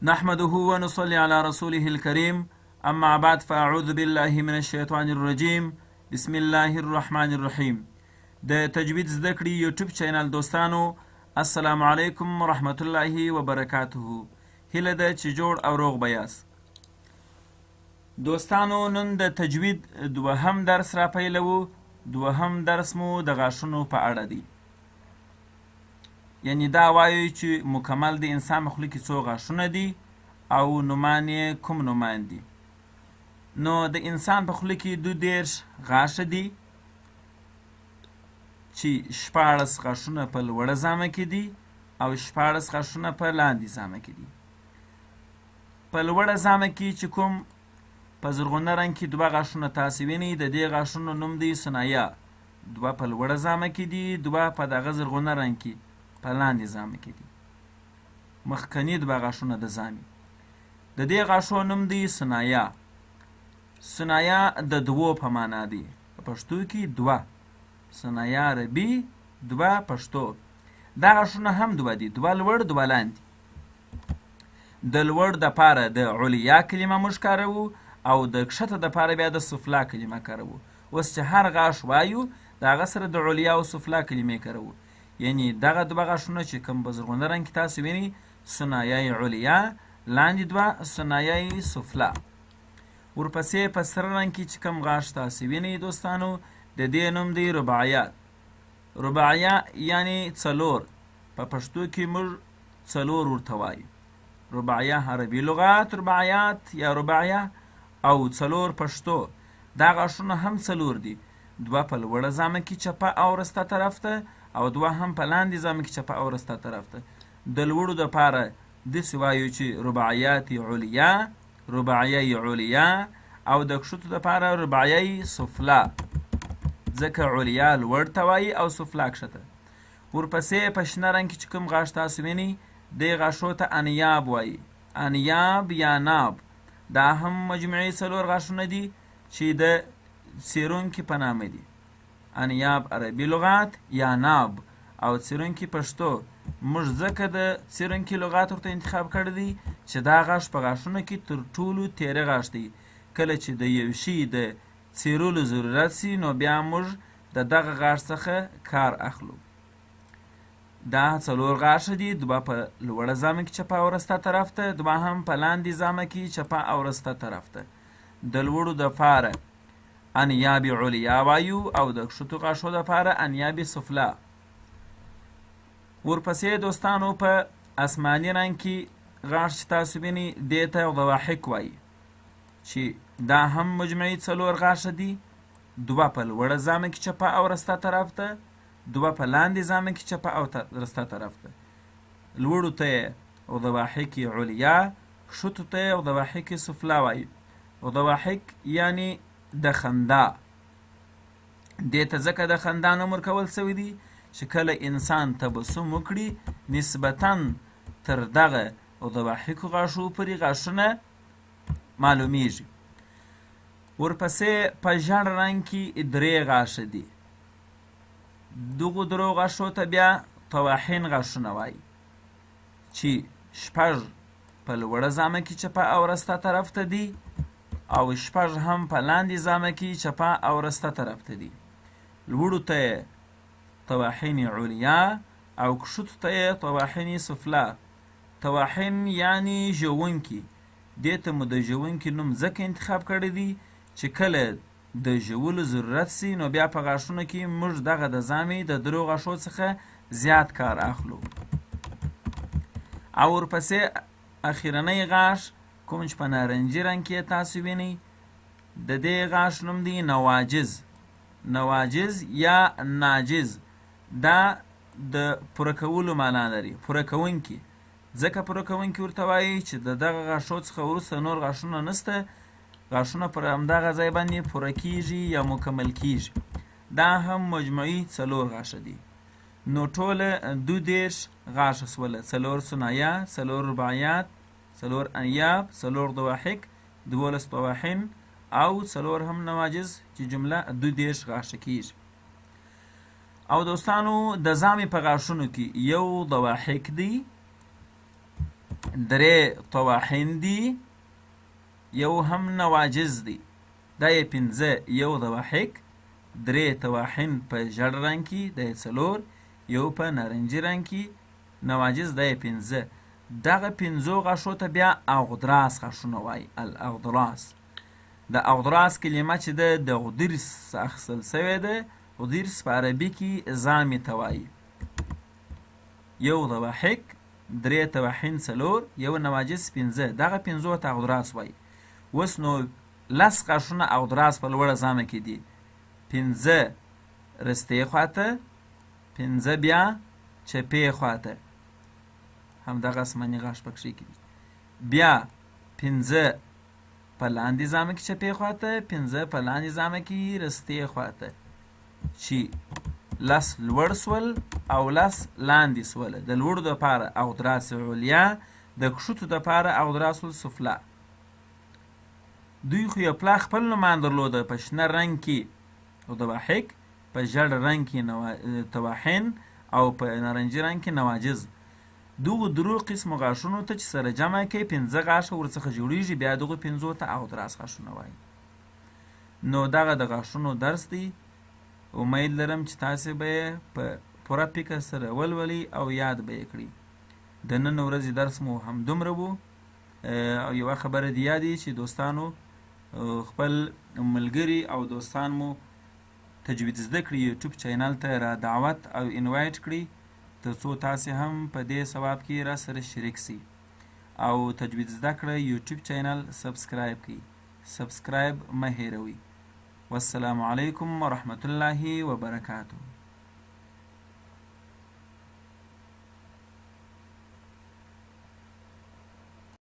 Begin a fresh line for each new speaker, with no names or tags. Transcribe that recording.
نحمده ونصلي على رسوله الكريم اما بعد فاعوذ بالله من الشيطان الرجيم بسم الله الرحمن الرحيم. د تجوید زده کړې یوټیوب چینل دوستانو السلام علیکم ورحمت الله وبرکاته. هیله ده چې جوړ او روغ بیاست. دوستانو نن د تجوید دوهم درس را پیلوو. دوهم درس مو د غاښونو په اړه دی. یعنی دا وایو چې مکمل د انسان مخلوق کې څو غاښونه دي او نومان یې کوم نومان دي. نو د انسان په خوله کې 22 غاښه دي چې 14 غاښونه په لوړه زامه کې دي او 14 غاښونه په لاندې زامه کې دي. په لوړه زامه کې چې کوم په زرغونه رنګ کې 2 غاښونه تاسې وینئ، د دې غاښونو نوم دی ثنایا. 2 په لوړه زامه کې دي، 2 په دغه زرغونه رنګ کې په لاندې زامه کې دي. مخکني 2 غاښونه د زامې د دې غاښو نوم دی ثنایا. ثنایا د 2 په معنا دی، په پښتو کې 2. ثنایا عربي 2 پښتو. دا غاښونه هم 2 دي، 2 لوړ 2 لاندې. د لوړ دپاره د علیا کلمه موږ کاروو او د کښته دپاره بیا د سفلا کلمه کاروو. اوس چې هر غاښ وایو د هغه سره د علیا او سفلا کلمې کاروو. یعنی دغه 2 غاښونه چې کوم په زرغونه رنګ کې تاسو وینئ ثنایای علیا، لاندې 2 ثنایای سفلا. ورپسې په سره رنګ کې چې کوم غاښ تاسو وینئ دوستانو د دې نوم دی رباعیات. رباعیه یعنی 4. په پښتو کې موږ 4 ورته وایو. رباعیه عربي لغات رباعیات یا رباعیه او 4 پښتو. دا غاښونه هم 4 دي، 2 په لوړه زامه کې چپه او رسته طرف ته او 2 هم په لاندې زامه کې چپه او رسته طرف ته. د لوړو دپاره داسې وایو چې رباعیات علیا، رباعیه علیا، او د کښتو دپاره رباعیه سفلا، ځکه علیا لوړ ته وایي او سفلا کښته. ورپسې په شنه رنګ کې چې کوم غاښ تاسو وینئ دې غاښو ته انیاب وایي. انیاب یا ناب دا هم مجموعي 4 غاښونه دي چې د څیرونکي په نامه دي. انیاب عربي لغات یا ناب او څیرونکي پښتو. موږ ځکه د څیرونکي لغات ورته انتخاب کړی دی چې دا غاښ په غاښونو کې تر ټولو تیره غاښ دی. کله چې د یو شي د څیرلو ضرورت سي نو بیا موږ د دغه غاښ څخه کار اخلو. دا 4 غاښه دي، 2 په لوړه زامه کې چپه او رسته طرف ته، 2 هم په لاندې زامه کې چپه او رسته طرف ته. د لوړو دپاره انیاب علیا وایو او د کښتو غاښو دپاره انیاب سفلا. ورپسې دوستانو په اسماني رنګ کې غاښ چې تاسو وینئ دې ته ضواحک وایي چې دا هم مجموعي 4 غاښه دي، 2 په لوړه زامه کې چپه او رسته طرف ته، 2 په لاندې زامه کې چپه او رسته طرف ته. لوړو ته یې ضواحک علیا، کښتو ته یې ضواحک سفلا وایي. ضواحک یعنی د خندا. دې ته ځکه د خندا نوم ورکول سوی دی چې کله انسان تبسم وکړي نسبتاً تر دغه ضواحکو غاښو پورې غاښونه معلومیږي. ورپسې په ژړ رنګ کې 3 غاښه دي. دغو 3 غاښو ته بیا طواحین غاښونه وایي چې 6 په لوړه زامه کې چپه او رسته طرف ته دي او 6 هم په لاندې زامه کې چپه او رسته طرف ته دي. لوړو ته یې طواحین علیا او کښتو ته یې طواحین سفلا. طواحین یعنی ژوونکي. دې ته مو د ژوونکي نوم ځکه انتخاب کړی دی چې کله د ژولو ضرورت سي نو بیا په غاښونو کې موږ دغه د زامې د 3 غاښو څخه زیات کار اخلو. او ورپسې اخرنی غاښ کوم چې په نارنجي رنګ کې تاسو وینئ د دې غاښ نوم دی نواجز. نواجز یا ناجز دا د پوره کولو معنا لري، پوره کوونکي. ځکه پوره کوونکي ورته وایي چې د دغه غاښو څخه وروسته نور غاښونه نشته، غاښونه پر همدغه ځای باندې پوره کیږي یا مکمل کیږي. دا هم مجموعي 4 غاښه دي. نو ټوله 22 غاښه سوله، 4 ثنایا، 4 رباعیات، 4 انیاب، 4 ضواحک، 12 طواحین او 4 هم نواجز چې جمله 22 غاښه کیږي. او دوستانو د زامې په غاښونو کې 1 ضواحک دی، درې طواحین دي یو هم نواجز دی دا یې 5 یو ضواحک 3 طواحین په ژړ رنګ کې دا یې 4 یو په نارنجي رنګ کې نواجز دا یې 5 دغه 5 غاښو ته بیا اغدراس غاښونه وایي الاغدراس د اغدراس کلمه چې ده د غدرس اخیستل سوې ده غدرس په عربي کې زامې ته وایي یو ضواحک 3 طواحین 4 یو نواجز 5 دغه 5 ته اغدراس وایي اوس نو 10 غاښونه اغدراس په لوړه زامه کې دي 5 رستې خواته 5 بیا چپې خواته همدغه اسماني غاښ پکښې کې دي بیا 5 په لاندې زامه کې چپې خواته 5 په لاندې زامه کې رستې خواته چې 10 لوړ سول او 10 لاندې سوله د لوړو دپاره اغدراس علیا د کښتو دپاره اغدراس السفلا دوی خو یو پلا خپل نومان درلوده په شنه رنګ کې ضواحک په ژړ رنګ کې طواحین او په نارنجي رنګ کې نواجز دغو درو قسمو غاښونو ته چې سره جمع کوي 5 غاښه ورڅخه جوړیږي بیا دغو 5 ته اغدراس غاښونه وایي نو دغه د غاښونو درس دی امید لرم چې تاسې به یې په پوره فکر سره ولولئ او یاد به یې کړئ د نن ورځې درس مو همدومره و او یوه خبره دې یادې چې دوستانو خپل ملګري او دوستان مو تجوید زده کړي یوټیوب چینل ته را دعوت او انوایټ کړي تر څو تاسې هم په دې ثواب کې را سره شریک سي او تجوید زده کړه یوټیوب چینل سبسکرایب کړئ سبسکرایب مه هیروئ والسلام علیکم ورحمة الله وبرکاته